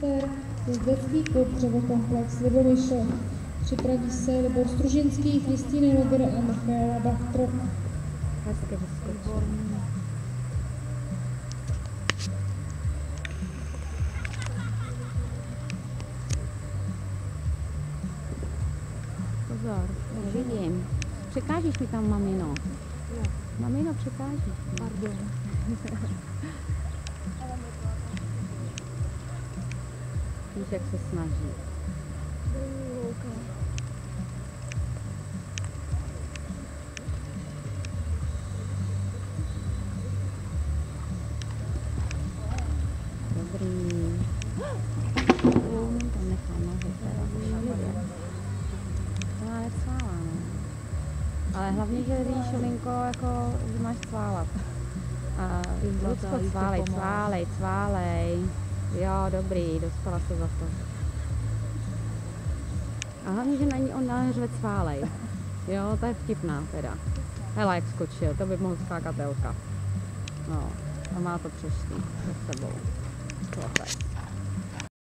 Center, jezdecký klub Dřevokomplex Liboviše. Připraví se Libor Stružinský, Kristýna Loger a Michaela Bachtrop. Hezky vyskočil. Pozor, nevidím. Překážíš mi tam, mamino? Jo. Mamino, překážíš. Pardon. Víš, jak se snaží. Dobrý. Tam nechám nohy teda. To má necvála, no. Ale hlavně, že víš, Linko, jako, že máš cválat. A Lucko, cválej. Jo, dobrý, dostala se za to. A hlavně, že na ní on nařve cválej. Jo, to je vtipná teda. Hele, jak skočil, to by mohl skákat Elka. No, a má to přeští za sebou. Chlapec.